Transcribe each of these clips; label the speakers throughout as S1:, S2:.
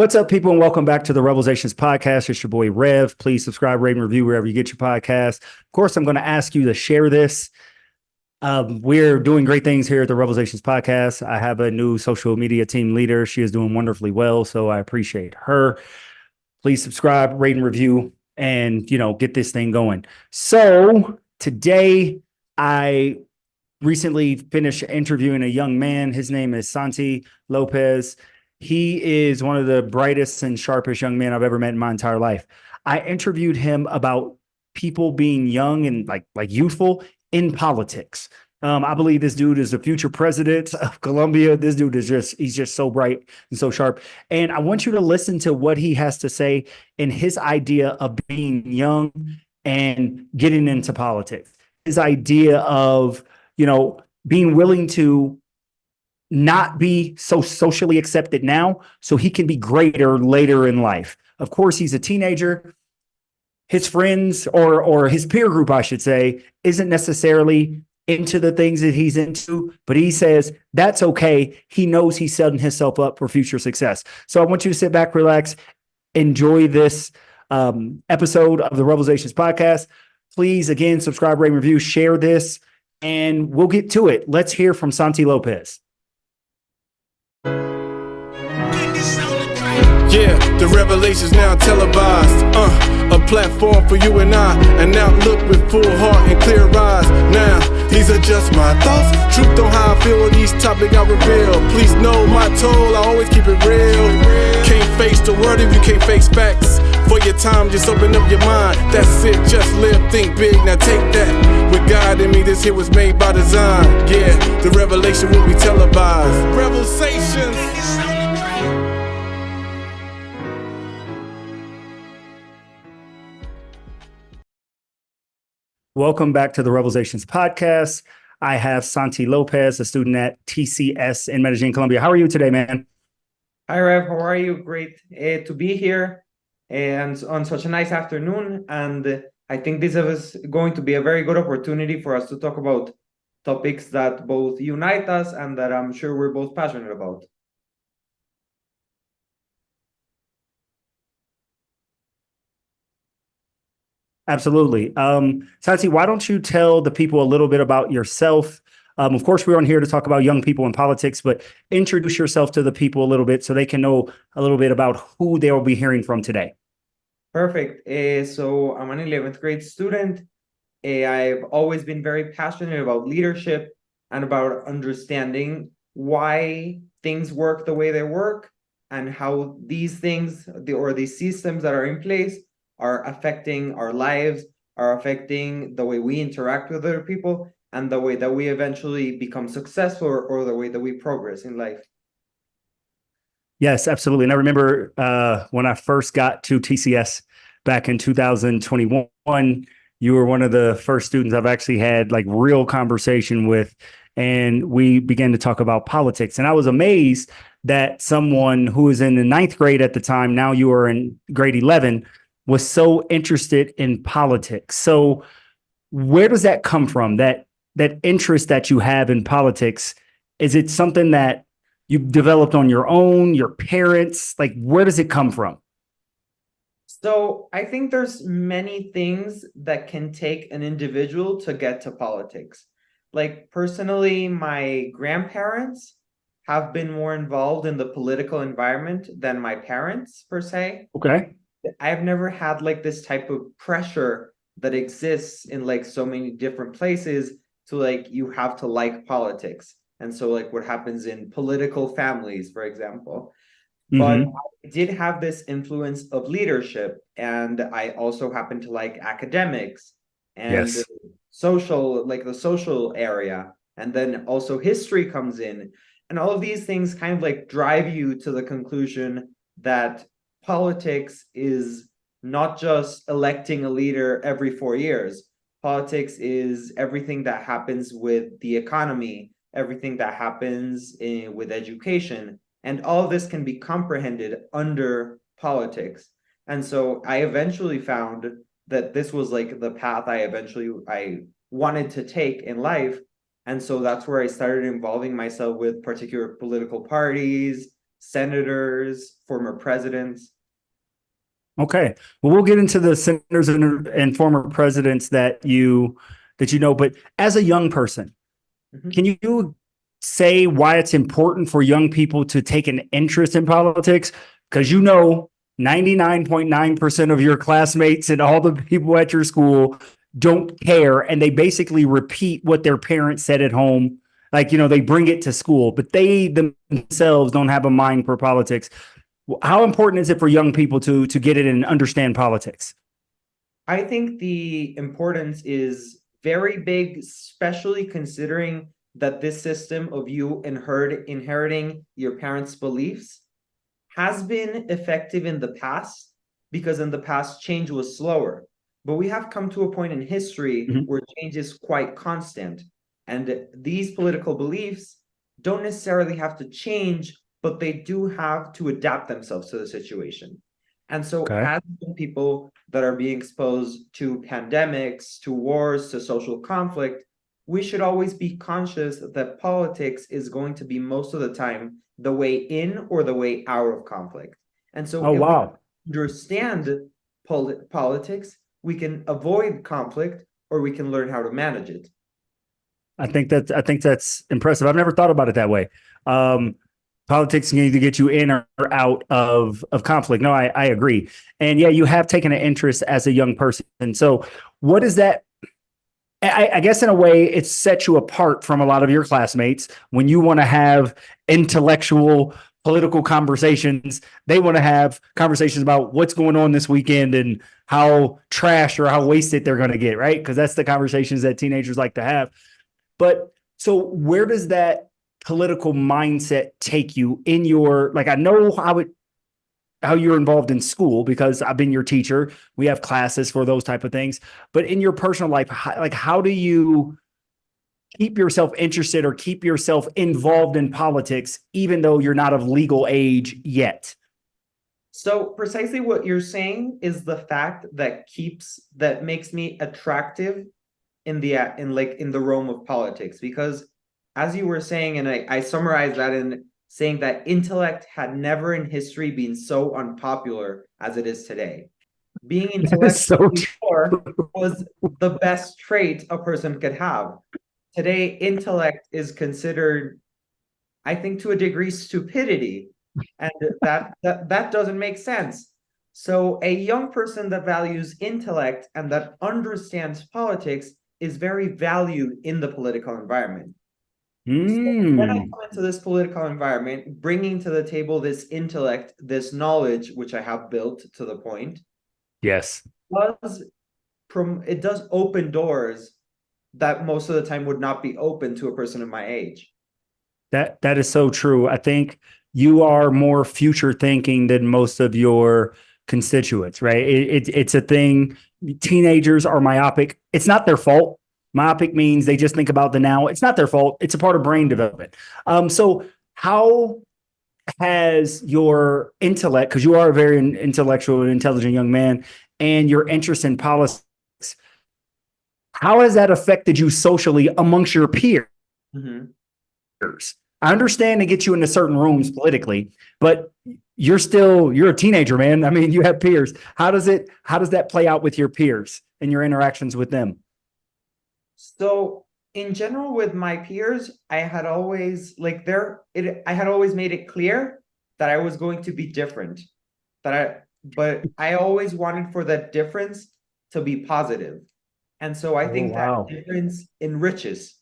S1: What's up, people, and welcome back to the REVELSations Podcast. It's your boy Rev. Please subscribe, rate, and review wherever you get your podcast. Of course, I'm going to ask you to share this. We're doing great things here at the REVELSations Podcast. I have a new social media team leader. She is doing wonderfully well, so I appreciate her. Please subscribe, rate, and review, and get this thing going. So today, I recently finished interviewing a young man. His name is Santi Lopez. He is one of the brightest and sharpest young men I've ever met in my entire life. I interviewed him about people being young and like youthful in politics. I believe this dude is the future president of Colombia. This dude is he's just so bright and so sharp. And I want you to listen to what he has to say in his idea of being young and getting into politics. His idea of, being willing to not be so socially accepted now so he can be greater later in life. Of course, he's a teenager. His friends or his peer group, I should say, isn't necessarily into the things that he's into, but he says that's okay. He knows he's setting himself up for future success. So I want you to sit back, relax, enjoy this episode of the REVELSations Podcast. Please, again, subscribe, rate, review, share this, and we'll get to it. Let's hear from Santi Lopez.
S2: Yeah, the revelations now televised. A platform for you and I, and now look with full heart and clear eyes. Now, these are just my thoughts. Truth on how I feel on these topics I reveal. Please know my toll, I always keep it real. Can't face the word if you can't face facts. For your time, just open up your mind. That's it, just live, think big, now take that. With God in me, this here was made by design. Yeah, the revelation will be televised. REVELSations.
S1: Welcome back to the REVELSations Podcast. I have Santi Lopez, a student at TCS in Medellin, Colombia. How are you today, man?
S3: Hi, Rev. How are you? Great to be here and on such a nice afternoon. And I think this is going to be a very good opportunity for us to talk about topics that both unite us and that I'm sure we're both passionate about.
S1: Absolutely. Santi, why don't you tell the people a little bit about yourself? Of course, we're on here to talk about young people in politics, but introduce yourself to the people a little bit so they can know a little bit about who they will be hearing from today.
S3: Perfect. So I'm an 11th grade student. I've always been very passionate about leadership and about understanding why things work the way they work and how these things or these systems that are in place are affecting our lives, are affecting the way we interact with other people, and the way that we eventually become successful or the way that we progress in life.
S1: Yes, absolutely. And I remember when I first got to TCS back in 2021, you were one of the first students I've actually had like real conversation with, and we began to talk about politics. And I was amazed that someone who was in the 9th grade at the time, now you are in grade 11, was so interested in politics. So where does that come from? That interest that you have in politics, is it something that you've developed on your own, your parents? Like, where does it come from?
S3: So I think there's many things that can take an individual to get to politics. Like personally, my grandparents have been more involved in the political environment than my parents per se.
S1: Okay.
S3: I've never had like this type of pressure that exists in like so many different places to like you have to like politics. And so like what happens in political families, for example. But I did have this influence of leadership, and I also happen to like academics and social, like the social area. And then also history comes in. And all of these things kind of like drive you to the conclusion that politics is not just electing a leader every 4 years. Politics is everything that happens with the economy, everything that happens with education. And all of this can be comprehended under politics. And so I eventually found that this was like the path I wanted to take in life. And so that's where I started involving myself with particular political parties, senators, former presidents.
S1: Okay. Well, we'll get into the senators and former presidents that you know, but as a young person,
S3: Mhm.
S1: can you say why it's important for young people to take an interest in politics? Because 99.9% of your classmates and all the people at your school don't care, and they basically repeat what their parents said at home. Like, they bring it to school, but they themselves don't have a mind for politics. How important is it for young people to get it and understand politics?
S3: I think the importance is very big, especially considering that this system of you inheriting your parents' beliefs has been effective in the past, because in the past change was slower. But we have come to a point in history
S1: Mhm.
S3: where change is quite constant. And these political beliefs don't necessarily have to change, but they do have to adapt themselves to the situation. And so,
S1: Okay.
S3: as people that are being exposed to pandemics, to wars, to social conflict, we should always be conscious that politics is going to be most of the time the way in or the way out of conflict. And so,
S1: Oh,
S3: if we
S1: wow.
S3: understand politics, we can avoid conflict or we can learn how to manage it.
S1: I think that's impressive. I've never thought about it that way. Politics can either get you in or out of conflict. No, I agree. And yeah, you have taken an interest as a young person. And so what is that? I guess in a way, it sets you apart from a lot of your classmates when you want to have intellectual political conversations. They want to have conversations about what's going on this weekend and how trash or how wasted they're going to get, right? Because that's the conversations that teenagers like to have. But so where does that political mindset take you in your, like, I know how you're involved in school because I've been your teacher. We have classes for those type of things. But in your personal life, how do you keep yourself interested or keep yourself involved in politics, even though you're not of legal age yet?
S3: So precisely what you're saying is the fact that makes me attractive in the realm of politics, because as you were saying, and I summarized that in saying that intellect had never in history been so unpopular as it is today. Being
S1: So
S3: intellectual before was the best trait a person could have. Today, intellect is considered, I think, to a degree, stupidity, and that doesn't make sense. So a young person that values intellect and that understands politics is very valued in the political environment. So when I
S1: Mm,
S3: come into this political environment, bringing to the table this intellect, this knowledge, which I have built to the point,
S1: yes.
S3: does it does open doors that most of the time would not be open to a person of my age.
S1: That is so true. I think you are more future thinking than most of your constituents, right? It's a thing. Teenagers are myopic. It's not their fault. Myopic means they just think about the now. It's not their fault. It's a part of brain development. So how has your intellect, because you are a very intellectual and intelligent young man, and your interest in politics, how has that affected you socially amongst your peers?
S3: Mhm.
S1: I understand to get you into certain rooms politically, but you're a teenager, man. I mean, you have peers. How does that play out with your peers and your interactions with them?
S3: So in general, with my peers, I had always I had always made it clear that I was going to be different. But I always wanted for that difference to be positive. And so I
S1: Oh,
S3: think that
S1: wow.
S3: difference enriches.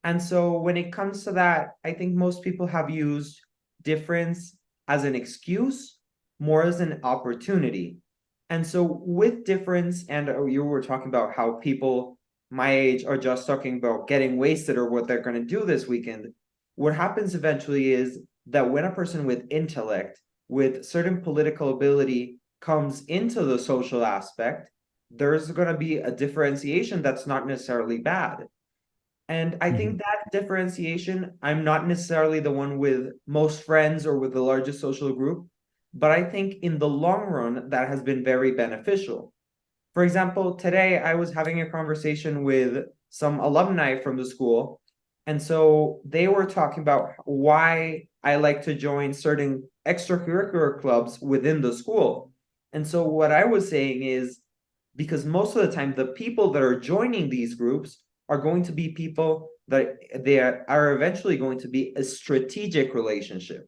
S3: And so when it comes to that, I think most people have used difference as an excuse more as an opportunity. And so with difference, and you were talking about how people my age are just talking about getting wasted or what they're going to do this weekend. What happens eventually is that when a person with intellect, with certain political ability comes into the social aspect, there's going to be a differentiation that's not necessarily bad. And I think
S1: Mhm.
S3: that differentiation, I'm not necessarily the one with most friends or with the largest social group, but I think in the long run, that has been very beneficial. For example, today I was having a conversation with some alumni from the school. And so they were talking about why I like to join certain extracurricular clubs within the school. And so what I was saying is, because most of the time the people that are joining these groups are going to be people that they are eventually going to be a strategic relationship.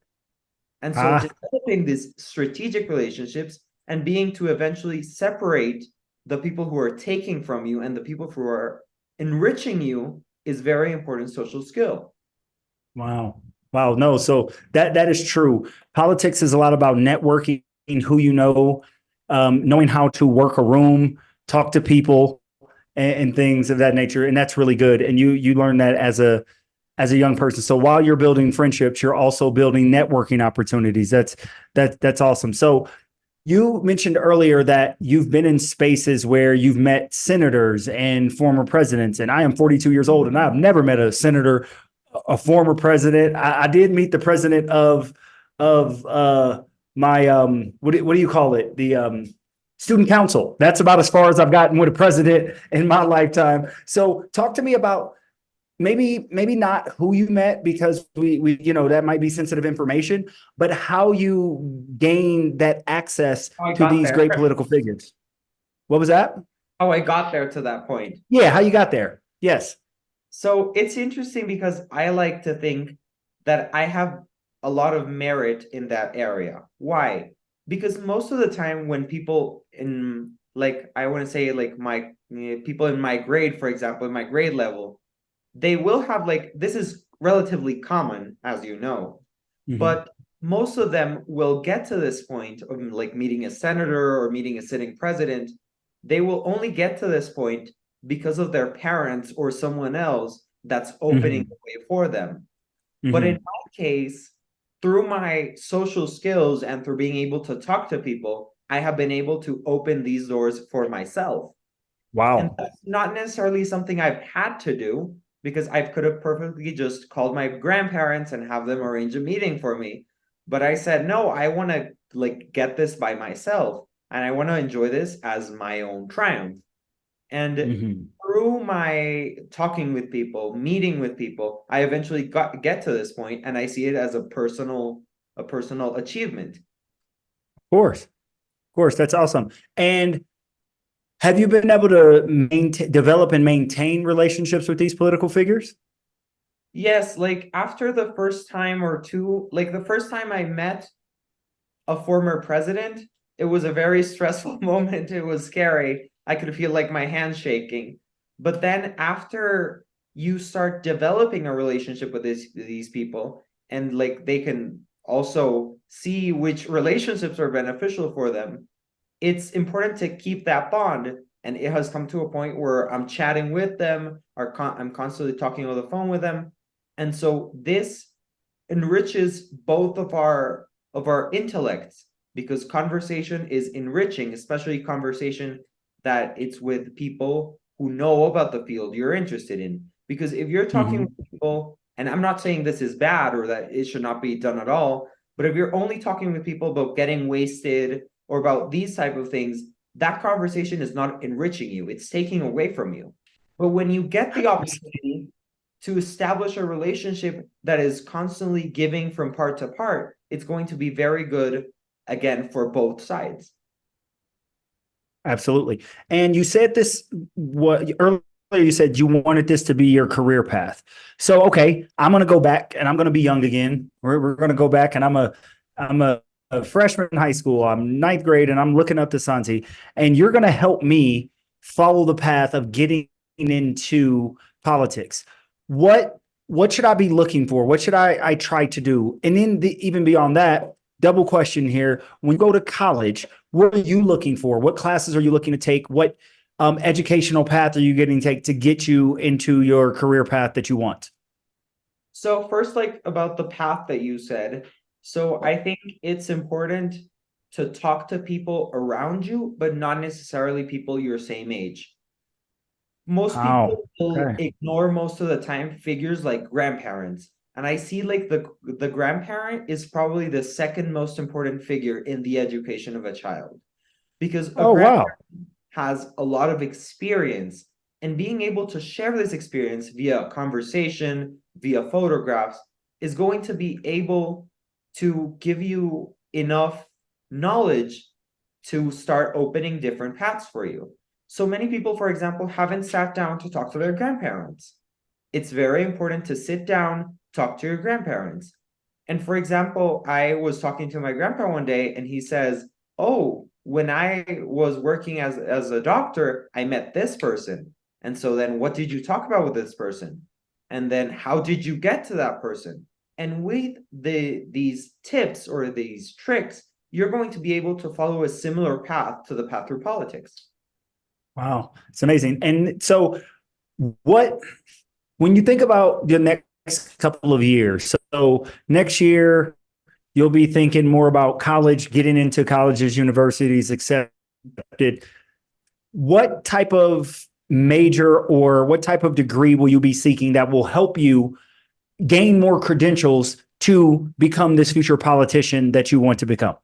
S3: And so
S1: Ah,
S3: developing these strategic relationships and being to eventually separate the people who are taking from you and the people who are enriching you is very important social skill.
S1: wow. Wow. No, so that is true. Politics is a lot about networking, who you know, knowing how to work a room, talk to people, and things of that nature. And that's really good. And you learn that as a young person. So while you're building friendships, you're also building networking opportunities. That's awesome. So you mentioned earlier that you've been in spaces where you've met senators and former presidents, and I am 42 years old, and I've never met a senator, a former president. I did meet the president of my what do you call it? The student council. That's about as far as I've gotten with a president in my lifetime. So talk to me about maybe not who you met, because we that might be sensitive information, but how you gain that access
S3: How I
S1: to
S3: got
S1: these
S3: there.
S1: great political figures. What was that?
S3: How I got there to that point.
S1: Yeah, how you got there. Yes.
S3: So it's interesting because I like to think that I have a lot of merit in that area. Why? Because most of the time when people in, like, I want to say like my people in my grade, for example, in my grade level, they will have, like, this is relatively common, as you know,
S1: Mhm.
S3: but most of them will get to this point of like meeting a senator or meeting a sitting president. They will only get to this point because of their parents or someone else that's opening
S1: Mhm.
S3: the way for them. But in
S1: Mhm.
S3: my case, through my social skills and through being able to talk to people, I have been able to open these doors for myself. And
S1: Wow.
S3: that's not necessarily something I've had to do, because I could have perfectly just called my grandparents and have them arrange a meeting for me. But I said, no, I want to like get this by myself and I want to enjoy this as my own triumph. And
S1: Mhm.
S3: through my talking with people, meeting with people, I eventually get to this point and I see it as a personal achievement.
S1: Of course. Of course. That's awesome. And have you been able to develop and maintain relationships with these political figures?
S3: Yes, like after the first time or two, like the first time I met a former president, it was a very stressful moment. It was scary. I could feel like my hands shaking. But then after you start developing a relationship with these people, and like they can also see which relationships are beneficial for them, it's important to keep that bond. And it has come to a point where I'm chatting with them, or I'm constantly talking on the phone with them. And so this enriches both of our intellects, because conversation is enriching, especially conversation that it's with people who know about the field you're interested in. Because if you're talking
S1: Mhm.
S3: with people, and I'm not saying this is bad or that it should not be done at all, but if you're only talking with people about getting wasted or about these type of things, that conversation is not enriching you, it's taking away from you. But when you get the opportunity to establish a relationship that is constantly giving from part to part, it's going to be very good, again, for both sides.
S1: Absolutely. And you said this what earlier, you said you wanted this to be your career path. So okay, I'm going to go back and I'm going to be young again. We're going to go back and I'm a freshman in high school. I'm ninth grade and I'm looking up to Santi, and you're going to help me follow the path of getting into politics. What should I be looking for? What should I try to do? And then even beyond that, double question here. When you go to college, what are you looking for? What classes are you looking to take? What educational path are you getting to take to get you into your career path that you want?
S3: So first, like about the path that you said. So I think it's important to talk to people around you, but not necessarily people your same age. Most
S1: Oh,
S3: people will
S1: okay.
S3: ignore most of the time figures like grandparents. And I see like the grandparent is probably the second most important figure in the education of a child, because a
S1: Oh, wow.
S3: grandparent has a lot of experience, and being able to share this experience via conversation, via photographs, is going to be able to give you enough knowledge to start opening different paths for you. So many people, for example, haven't sat down to talk to their grandparents. It's very important to sit down, talk to your grandparents. And for example, I was talking to my grandpa one day and he says, "Oh, when I was working as a doctor, I met this person. And so then what did you talk about with this person? And then how did you get to that person?" And with these tips or these tricks, you're going to be able to follow a similar path to the path through politics.
S1: Wow, it's amazing. And so, what when you think about the next couple of years? So next year, you'll be thinking more about college, getting into colleges, universities, accepted. What type of major or what type of degree will you be seeking that will help you gain more credentials to become this future politician that you want to become?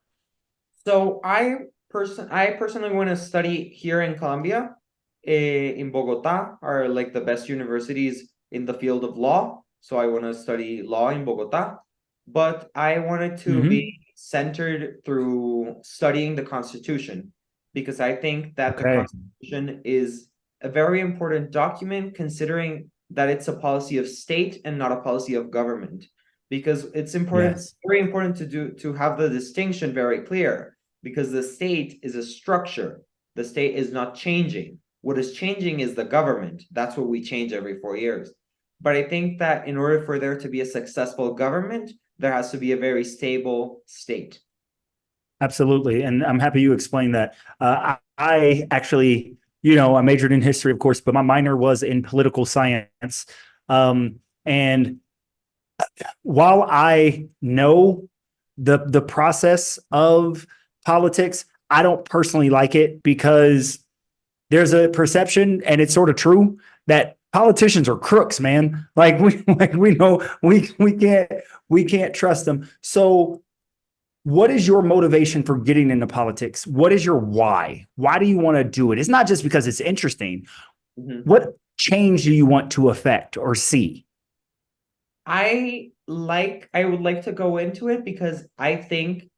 S3: So I personally want to study here in Colombia. In Bogota are like the best universities in the field of law. So I want to study law in Bogota, but I wanted to be centered through studying the Constitution, because I think that the Constitution is a very important document, considering that it's a policy of state and not a policy of government. Because it's important, very important to have the distinction very clear, because the state is a structure. The state is not changing. What is changing is the government. That's what we change every 4 years. But I think that in order for there to be a successful government, there has to be a very stable state.
S1: Absolutely. And I'm happy you explained that. I actually, I majored in history, of course, but my minor was in political science. And while I know the process of politics, I don't personally like it, because there's a perception, and it's sort of true, that politicians are crooks, man. Like we know we can't trust them. So what is your motivation for getting into politics? What is your why? Why do you want to do it? It's not just because it's interesting. Mm-hmm. What change do you want to affect or see?
S3: I would like to go into it because I think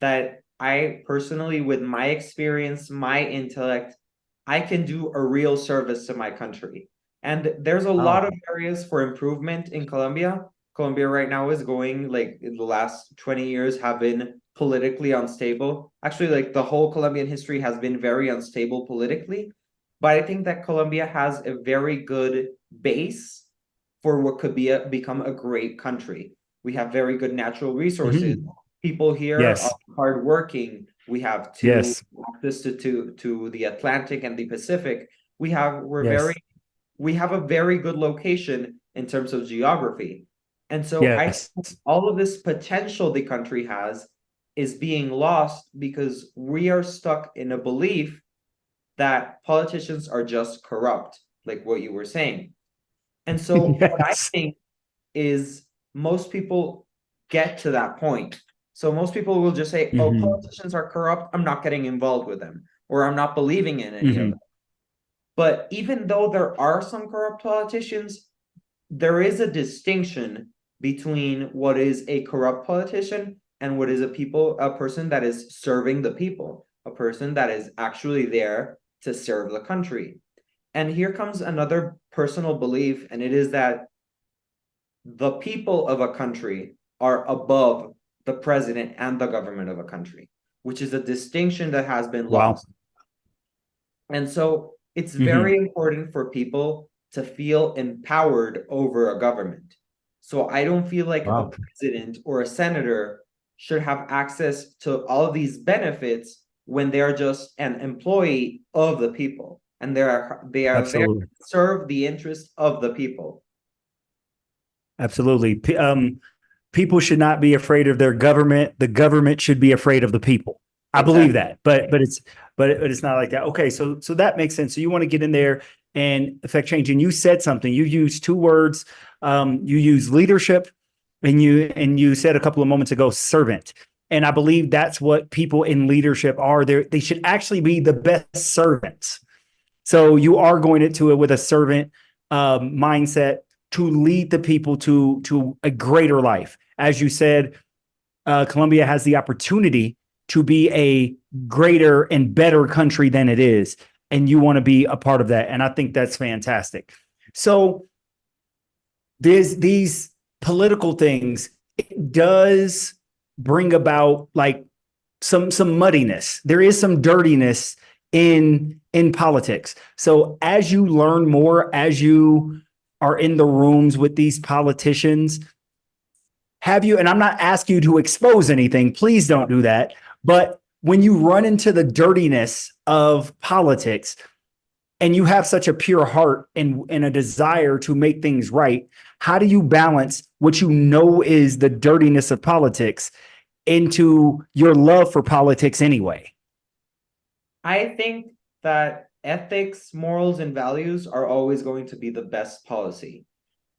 S3: that I personally, with my experience, my intellect, I can do a real service to my country. And there's a lot of areas for improvement in Colombia. Colombia right now is going, like, in the last 20 years have been politically unstable. Actually, like, the whole Colombian history has been very unstable politically. But I think that Colombia has a very good base for what could become a great country. We have very good natural resources. Mm-hmm. People here are hardworking. We have access to the Atlantic and the Pacific. We have a very good location in terms of geography. And so I think all of this potential the country has is being lost because we are stuck in a belief that politicians are just corrupt, like what you were saying. And so what I think is most people get to that point. So most people will just say, oh, politicians are corrupt, I'm not getting involved with them, or I'm not believing in any of them. But even though there are some corrupt politicians, there is a distinction between what is a corrupt politician and what is a person that is serving the people, a person that is actually there to serve the country. And here comes another personal belief, and it is that the people of a country are above the president and the government of a country, which is a distinction that has been lost. And so it's very important for people to feel empowered over a government. So I don't feel like a president or a senator should have access to all of these benefits when they are just an employee of the people, and they are there to serve the interest of the people.
S1: Absolutely. People should not be afraid of their government. The government should be afraid of the people. I believe that, but it's not like that. Okay, so that makes sense. So you want to get in there and affect change. And you said something. You used two words. You use leadership, and you said a couple of moments ago, servant. And I believe that's what people in leadership are. They should actually be the best servants. So you are going into it with a servant mindset to lead the people to a greater life. As you said, Colombia has the opportunity to be a greater and better country than it is, and you want to be a part of that. And I think that's fantastic. So there's these political things. It does bring about like some muddiness. There is some dirtiness in politics. So as you learn more, as you are in the rooms with these politicians, have you, and I'm not asking you to expose anything, please don't do that. But when you run into the dirtiness of politics and you have such a pure heart and a desire to make things right, how do you balance what you know is the dirtiness of politics into your love for politics anyway?
S3: I think that ethics, morals, and values are always going to be the best policy.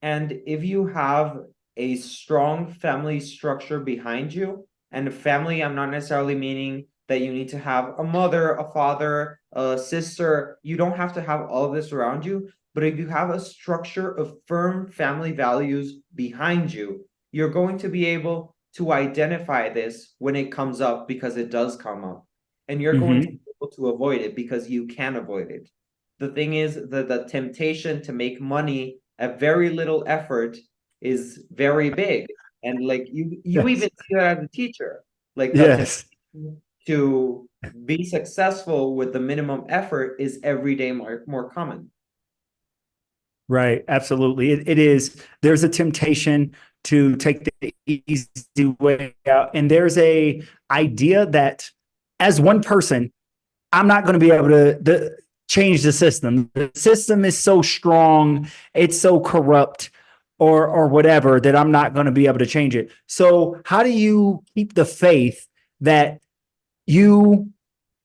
S3: And if you have a strong family structure behind you, and family, I'm not necessarily meaning that you need to have a mother, a father, a sister. You don't have to have all of this around you. But if you have a structure of firm family values behind you, you're going to be able to identify this when it comes up, because it does come up. And you're going to be able to avoid it because you can avoid it. The thing is that the temptation to make money at very little effort is very big. And like you
S1: Yes.
S3: even see that as a teacher. Like
S1: Yes.
S3: to be successful with the minimum effort is every day more common.
S1: Right. Absolutely. It is. There's a temptation to take the easy way out. And there's a idea that as one person, I'm not going to be able to change the system. The system is so strong, it's so corrupt or whatever, that I'm not going to be able to change it. So how do you keep the faith that you,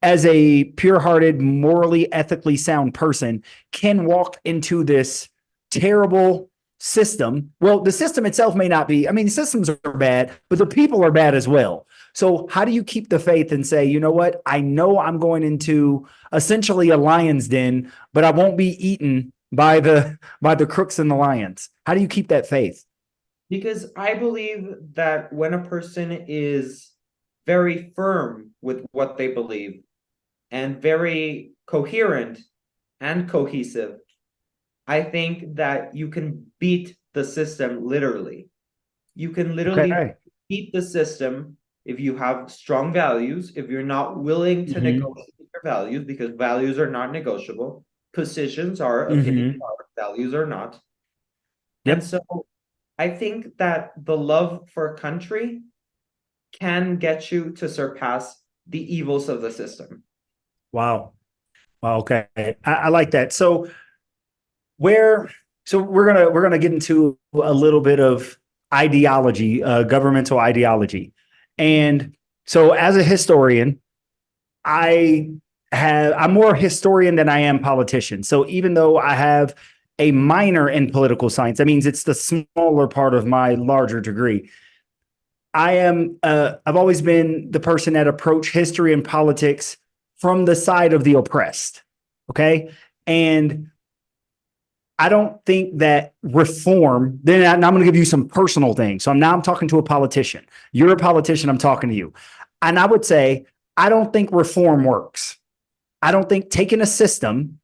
S1: as a pure-hearted, morally, ethically sound person, can walk into this terrible system? Well, the system itself may not be, I mean, the systems are bad, but the people are bad as well. So how do you keep the faith and say, you know what, I know I'm going into essentially a lion's den, but I won't be eaten by the crooks and the lions? How do you keep that faith?
S3: Because I believe that when a person is very firm with what they believe and very coherent and cohesive, I think that you can beat the system literally. You can literally beat the system if you have strong values, if you're not willing to negotiate your values, because values are not negotiable. Positions are, opinions are, values are not. And so I think that the love for country can get you to surpass the evils of the system.
S1: Wow. Okay. I like that. So we're gonna get into a little bit of ideology, governmental ideology. And so as a historian, I'm more historian than I am politician. So even though I have a minor in political science, that means it's the smaller part of my larger degree. I've always been the person that approach history and politics from the side of the oppressed. Okay. And I don't think that reform, then I'm going to give you some personal things. So I'm talking to a politician. You're a politician. I'm talking to you. And I would say, I don't think reform works. I don't think taking a system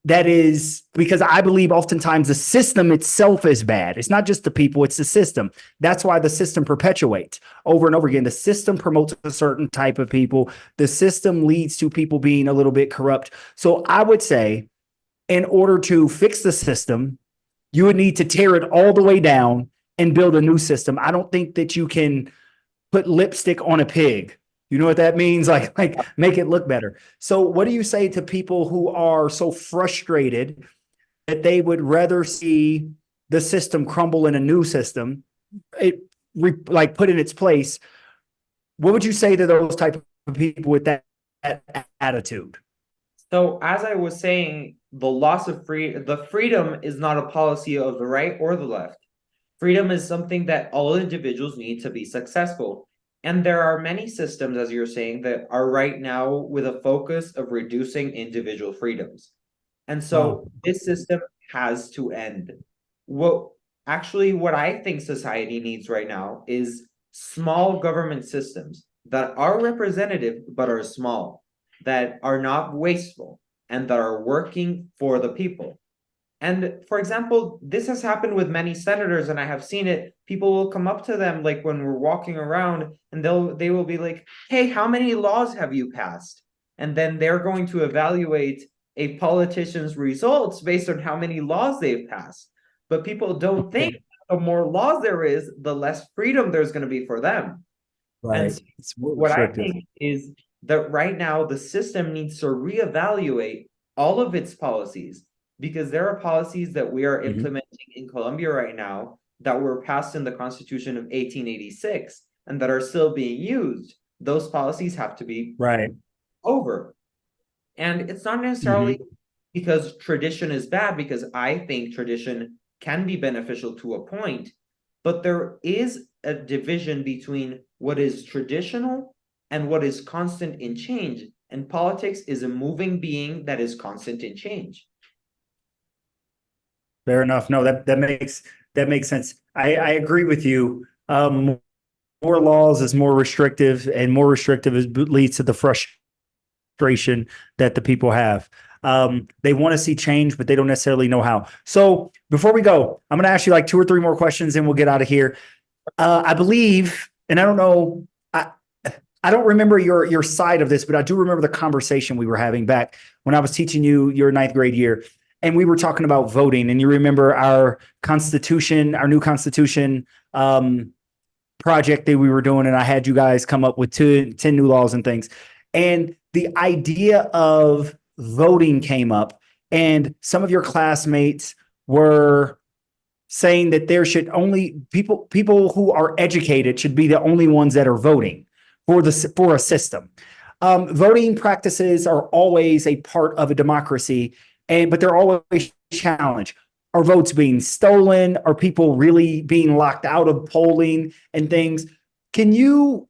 S1: that is, because I believe oftentimes the system itself is bad. It's not just the people, it's the system. That's why the system perpetuates over and over again. The system promotes a certain type of people. The system leads to people being a little bit corrupt. So I would say, in order to fix the system, you would need to tear it all the way down and build a new system. I don't think that you can put lipstick on a pig. You know what that means? Like make it look better. So what do you say to people who are so frustrated that they would rather see the system crumble in a new system, like put in its place? What would you say to those type of people with that attitude?
S3: So as I was saying, the freedom is not a policy of the right or the left. Freedom is something that all individuals need to be successful. And there are many systems, as you're saying, that are right now with a focus of reducing individual freedoms. And so this system has to end. What I think society needs right now is small government systems that are representative but are small, that are not wasteful, and that are working for the people. And for example, this has happened with many senators, and I have seen it. People will come up to them like when we're walking around, and they will be like, "Hey, how many laws have you passed?" And then they're going to evaluate a politician's results based on how many laws they've passed. But people don't think the more laws there is, the less freedom there's going to be for them. And
S1: Right.
S3: so
S1: It's more
S3: what I
S1: restrictive.
S3: think is that right now the system needs to reevaluate all of its policies, because there are policies that we are implementing in Colombia right now that were passed in the Constitution of 1886 and that are still being used. Those policies have to be
S1: Right.
S3: over. And it's not necessarily because tradition is bad, because I think tradition can be beneficial to a point, but there is a division between what is traditional and what is constant in change. And politics is a moving being that is constant in change.
S1: Fair enough. No, that makes sense. I agree with you. More laws is more restrictive, and more restrictive leads to the frustration that the people have. They want to see change, but they don't necessarily know how. So before we go, I'm going to ask you like 2 or 3 more questions, and we'll get out of here. I believe, and I don't know, I don't remember your side of this, but I do remember the conversation we were having back when I was teaching you your 9th grade year. And we were talking about voting, and you remember our constitution, our new constitution project that we were doing, and I had you guys come up with 10 new laws and things. And the idea of voting came up, and some of your classmates were saying that there should only people who are educated should be the only ones that are voting for a system. Voting practices are always a part of a democracy. But they're always challenged. Are votes being stolen? Are people really being locked out of polling and things? Can you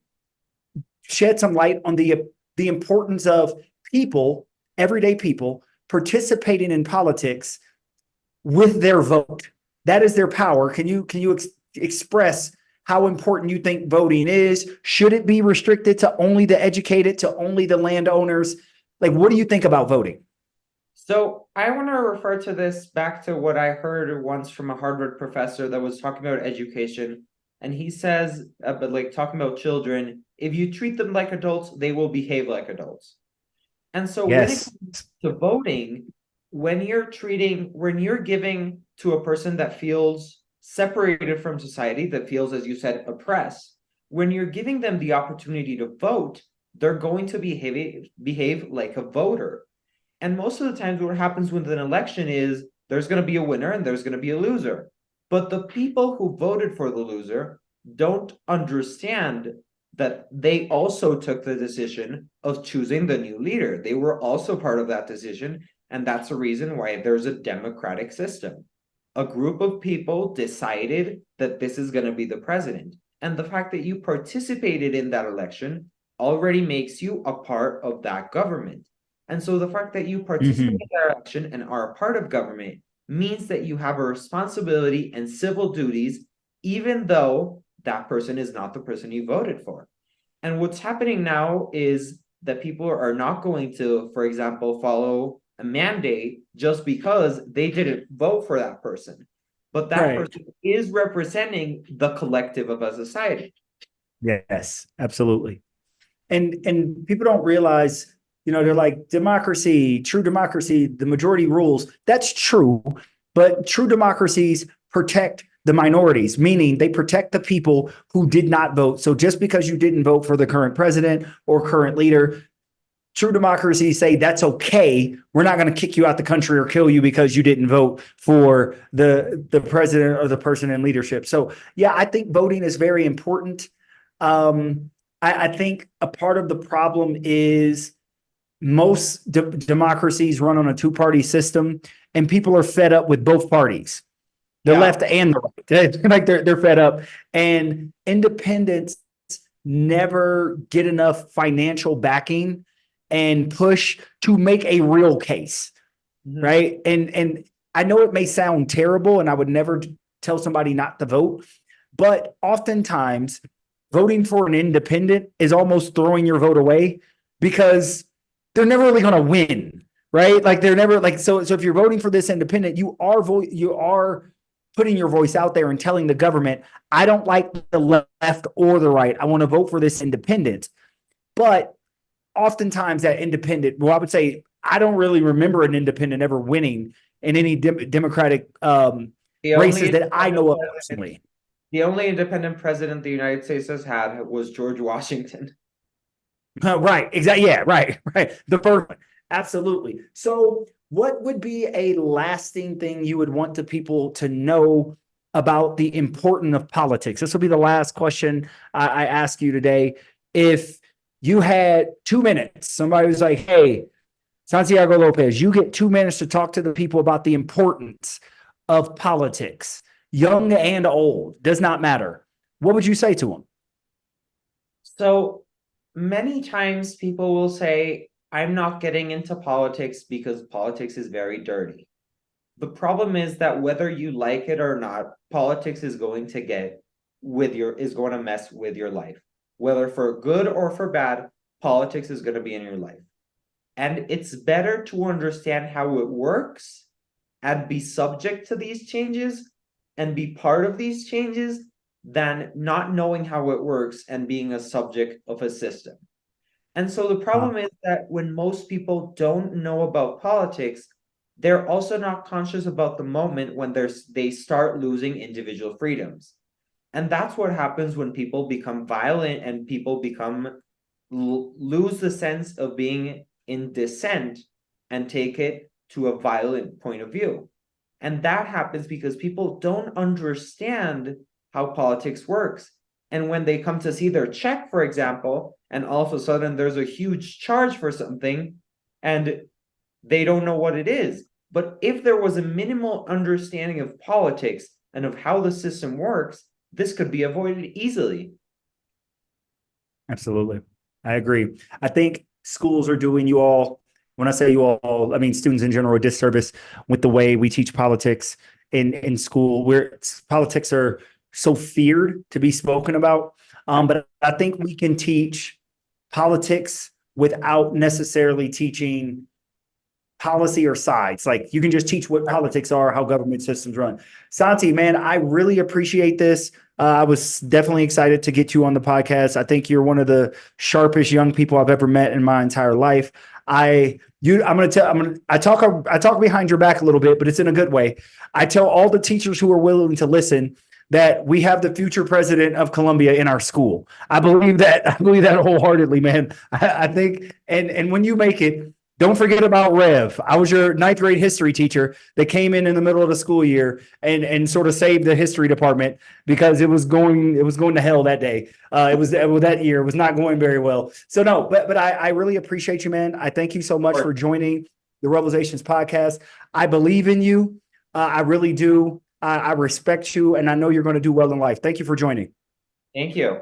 S1: shed some light on the importance of people, everyday people, participating in politics with their vote? That is their power. Can you express how important you think voting is? Should it be restricted to only the educated, to only the landowners? Like, what do you think about voting?
S3: So I want to refer to this back to what I heard once from a Harvard professor that was talking about education. And he says, but like talking about children, if you treat them like adults, they will behave like adults. And so when it comes to voting, when you're giving to a person that feels separated from society, that feels, as you said, oppressed, when you're giving them the opportunity to vote, they're going to behave like a voter. And most of the times what happens with an election is there's going to be a winner and there's going to be a loser. But the people who voted for the loser don't understand that they also took the decision of choosing the new leader. They were also part of that decision. And that's the reason why there's a democratic system. A group of people decided that this is going to be the president. And the fact that you participated in that election already makes you a part of that government. And so the fact that you participate in that election and are a part of government means that you have a responsibility and civil duties, even though that person is not the person you voted for. And what's happening now is that people are not going to, for example, follow a mandate just because they didn't vote for that person. But that person is representing the collective of a society.
S1: Yes, absolutely. And people don't realize, they're like, democracy, true democracy, the majority rules. That's true. But true democracies protect the minorities, meaning they protect the people who did not vote. So just because you didn't vote for the current president or current leader, true democracies say that's okay. We're not going to kick you out the country or kill you because you didn't vote for the president or the person in leadership. So yeah, I think voting is very important. I think a part of the problem is most democracies run on a 2-party system, and people are fed up with both parties, the left and the right. Like they're fed up, and independents never get enough financial backing and push to make a real case, right? And I know it may sound terrible, and I would never tell somebody not to vote, but oftentimes voting for an independent is almost throwing your vote away because they're never really going to win, right? Like they're never like, so if you're voting for this independent, you are putting your voice out there and telling the government, I don't like the left or the right. I want to vote for this independent. But oftentimes that independent, well, I would say, I don't really remember an independent ever winning in any Democratic races that I know of personally.
S3: The only independent president the United States has had was George Washington.
S1: Right. Exactly. Yeah. Right. The first one. Absolutely. So what would be a lasting thing you would want the people to know about the importance of politics? This will be the last question I ask you today. If you had 2 minutes, somebody was like, hey, Santiago Lopez, you get 2 minutes to talk to the people about the importance of politics, young and old, does not matter. What would you say to them?
S3: So many times people will say, I'm not getting into politics because politics is very dirty. The problem is that whether you like it or not, politics is going to mess with your life. Whether for good or for bad, politics is going to be in your life. And it's better to understand how it works and be subject to these changes and be part of these changes than not knowing how it works and being a subject of a system. And so the problem is that when most people don't know about politics, they're also not conscious about the moment when they start losing individual freedoms. And that's what happens when people become violent and people lose the sense of being in dissent and take it to a violent point of view. And that happens because people don't understand how politics works. And when they come to see their check, for example, and all of a sudden there's a huge charge for something and they don't know what it is. But if there was a minimal understanding of politics and of how the system works, this could be avoided easily.
S1: Absolutely. I agree. I think schools are doing you all, when I say you all, I mean students in general, a disservice with the way we teach politics in school, where politics are so feared to be spoken about. But I think we can teach politics without necessarily teaching policy or sides. Like you can just teach what politics are, how government systems run. Santi, man, I really appreciate this. I was definitely excited to get you on the podcast. I think you're one of the sharpest young people I've ever met in my entire life. I talk behind your back a little bit, but it's in a good way. I tell all the teachers who are willing to listen that we have the future president of Colombia in our school. I believe that wholeheartedly, man. I think, and when you make it, don't forget about Rev. I was your 9th grade history teacher that came in the middle of the school year and sort of saved the history department because it was going to hell that day. That year it was not going very well. So no, but I really appreciate you, man. I thank you so much for joining the REVELSations podcast. I believe in you. I really do. I respect you, and I know you're going to do well in life. Thank you for joining.
S3: Thank you.